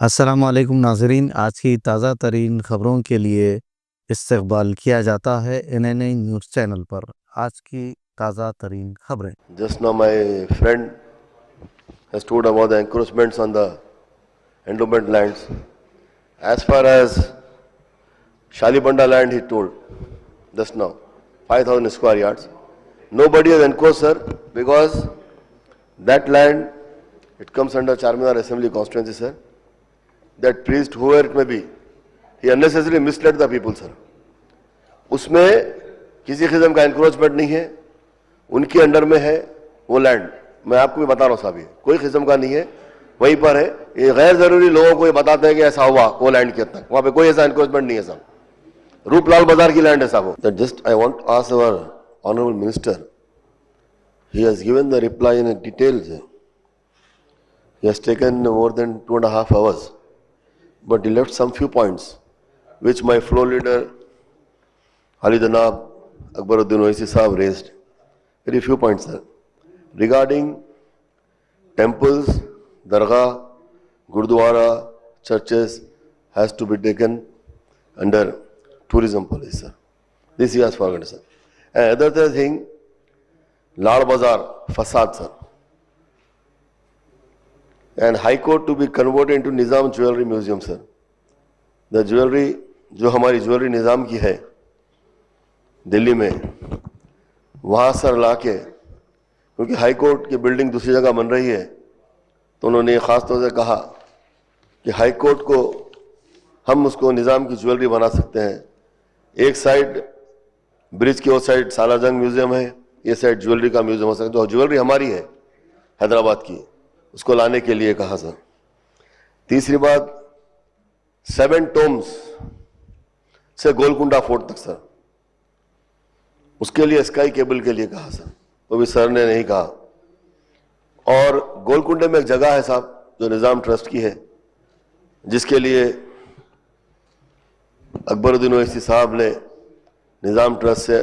अस्सलाम वालेकुम नाज़रीन, आज की ताज़ा तरीन ख़बरों के लिए इस्तक़बाल किया जाता है NNI न्यूज़ चैनल पर। आज की ताज़ा तरीन ख़बरें। Just now my friend has told about the encroachments on the endowment lands. As far as Shalibanda land, he told just now, 5,000 square yards. Nobody has encroached, sir, because that land, it comes under Charminar Assembly constituency, sir. That priest, whoever it may be, he unnecessarily misled the people, sir. उसमें किसी किस्म का encroachment नहीं है, उनके under में है वो लैंड। मैं आपको भी बता रहा हूँ साहब, ये कोई किस्म का नहीं है, वहीं पर है। ये गैर जरूरी लोगों को ये बताते हैं कि ऐसा हुआ वो लैंड के तक, वहां पे कोई ऐसा एनक्रोचमेंट नहीं है साहब। रूपलाल बाजार की लैंड है साहब। That just I want to ask our honourable minister, he has given the reply in details. He has taken more than 2.5 hours, but he left some few points which my floor leader Ali Janab Akbaruddin Owaisi Sahab raised. Very few points, sir. Regarding temples, dargah, gurdwara, churches has to be taken under tourism policy, sir. This he has forgotten, sir. And other thing, Lal Bazaar facade, sir. And High Court to be converted into Nizam Jewelry Museum, sir. The jewelry, जो हमारी jewellery निज़ाम की है दिल्ली में, वहाँ sir लाके, क्योंकि high court की building दूसरी जगह बन रही है, तो उन्होंने ख़ास तौर से कहा कि हाई कोर्ट को हम उसको निज़ाम की ज्वेलरी बना सकते हैं। एक साइड ब्रिज की, वो साइड सालारजंग म्यूजियम है, ये साइड ज्वेलरी का म्यूजियम हो सकता है। जो ज्वेलरी हमारी है हैदराबाद की, उसको लाने के लिए कहा सर। तीसरी बात, 7 टोम्स से गोलकुंडा फोर्ट तक सर, उसके लिए स्काई केबल के लिए कहा सर, वो भी सर ने नहीं कहा। और गोलकुंडे में एक जगह है साहब जो निज़ाम ट्रस्ट की है, जिसके लिए अकबरुद्दीन ओवैसी साहब ने निज़ाम ट्रस्ट से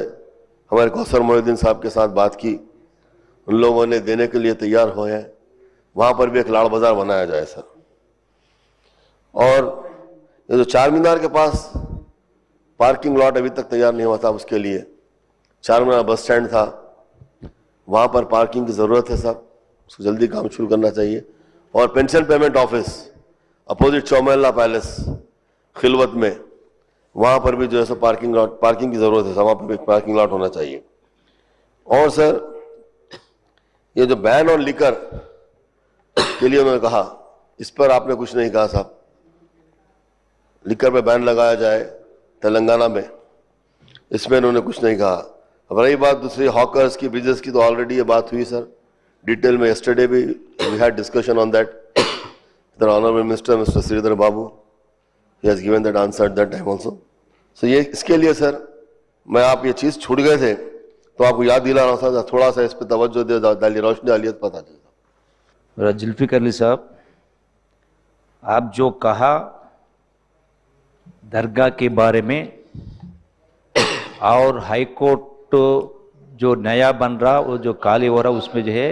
हमारे कौसर मोहिउद्दीन साहब के साथ बात की, उन लोगों ने देने के लिए तैयार हुए हैं। वहां पर भी एक लाड़ बाजार बनाया जाए सर। और ये जो चार मीनार के पास पार्किंग लॉट अभी तक तैयार नहीं हुआ था, उसके लिए चार मीनार बस स्टैंड था, वहां पर पार्किंग की जरूरत है साहब, उसको जल्दी काम शुरू करना चाहिए। और pension payment office opposite Chaumahla palace Khilwat में, वहां पर भी जो है सो पार्किंग की जरूरत है, वहां पर भी पार्किंग लॉट होना चाहिए। और सर, ये जो बैन ऑन लिकर के लिए उन्होंने कहा, इस पर आपने कुछ नहीं कहा साहब। लिकर पे बैन लगाया जाए तेलंगाना में, इसमें उन्होंने कुछ नहीं कहा। अब रही बात दूसरी हॉकर्स की, ब्रिजेस की, तो ऑलरेडी ये बात हुई सर डिटेल में। यस्टरडे भी we had discussion on that. The honourable minister mister Sridhar Babu, he has given that answer that time also. So ये इसके लिए सर, मैं आप ये चीज छूट गए थे तो आपको याद दिला रहा था, थोड़ा सा इस पर तवज्जो दे, रोशनी डालियत पता चलता। जुल्फिकार अली साहब, आप जो कहा दरगाह के बारे में और हाई कोर्ट जो नया बन रहा, वो जो काली हो रहा, उसमें जो है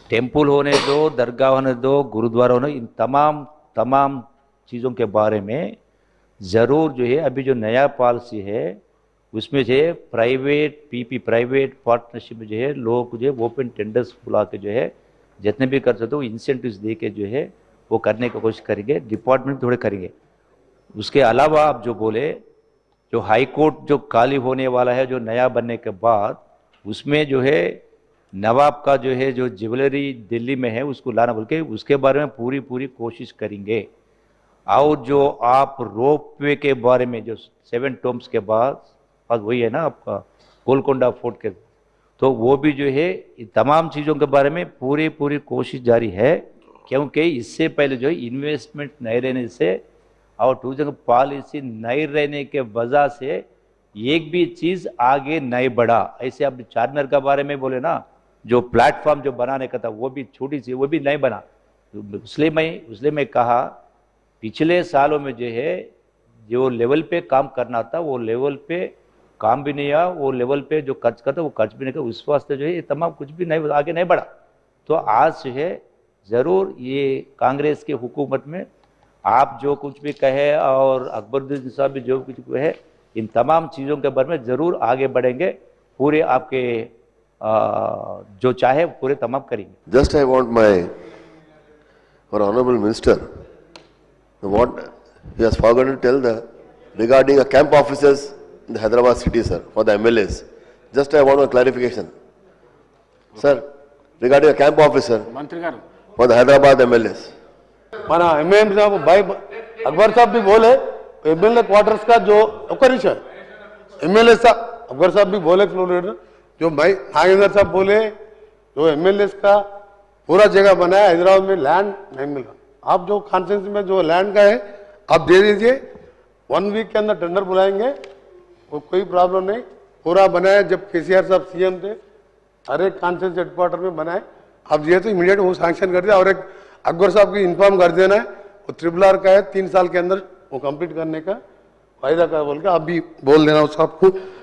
टेम्पल होने दो, दरगाह होने दो, गुरुद्वारा होने, इन तमाम चीज़ों के बारे में ज़रूर जो है अभी जो नया पॉलिसी है उसमें जो है प्राइवेट पार्टनरशिप में जो है लोगों को जो है ओपन टेंडर्स बुला के जो है जितने भी कर सकते हो इंसेंटिव्स दे के जो है वो करने की कोशिश करेंगे, डिपार्टमेंट थोड़े करेंगे। उसके अलावा आप जो बोले, जो हाई कोर्ट जो खाली होने वाला है जो नया बनने के बाद, उसमें जो है नवाब का जो है जो ज्वेलरी दिल्ली में है उसको लाना बोल के, उसके बारे में पूरी कोशिश करेंगे। और जो आप रोप वे के बारे में जो 7 टोम्स के बाद वही है ना आपका गोलकोंडा फोर्ट के, तो वो भी जो है तमाम चीज़ों के बारे में पूरी कोशिश जारी है। क्योंकि इससे पहले जो है इन्वेस्टमेंट नहीं रहने से और टूरिज्म पॉलिसी नहीं रहने के वजह से एक भी चीज़ आगे नहीं बढ़ा। ऐसे आप चारमीनार के बारे में बोले ना, जो प्लेटफॉर्म जो बनाने का था वो भी छोटी सी, वो भी नहीं बना। इसलिए मैं कहा पिछले सालों में जो है जो लेवल पे काम करना था वो लेवल पे काम भी नहीं आया, वो लेवल पे जो खर्च करता वो खर्च भी नहीं किया। उस वास्ते जो है ये तमाम कुछ भी नहीं आगे नहीं बढ़ा। तो आज जो है ज़रूर ये कांग्रेस की हुकूमत में आप जो कुछ भी कहे और अकबरुद्दीन साहब भी जो कुछ कहे, इन तमाम चीज़ों के बारे में ज़रूर आगे बढ़ेंगे, पूरे आपके जो चाहे पूरे तमाम करेंगे। Just I want our honorable minister, what he has forgotten to tell regarding a camp officers in the Hyderabad city, sir, for the MLAs. Just I want a clarification, sir, regarding a camp officer मंत्री गाరు for the Hyderabad MLAs. మన MAM साहब भाई अकबर साहब भी बोले MLA quarters का जो ओकरिश है एमएलए साहब अकबर साहब भी बोले फ्लोर लीडर जो भाई नागेंद्र साहब बोले जो एमएलए का पूरा जगह बनाया हैदराबाद में लैंड नहीं मिल रहा। आप जो कॉन्फ्रेंस में जो लैंड का है आप दे दीजिए, 1 वीक के अंदर टेंडर बुलाएंगे, वो कोई प्रॉब्लम नहीं। पूरा बनाया जब केसीआर साहब सीएम थे, हर एक कॉन्फ्रेंस हेडक्वार्टर में बनाए, आप दिए तो इमीडिएट वो सैंक्शन कर दिया। और एक अकबर साहब की इन्फॉर्म कर देना है, वो RRR का है, 3 साल के अंदर वो कंप्लीट करने का वायदा का बोल के आप भी बोल देना उस साहब को।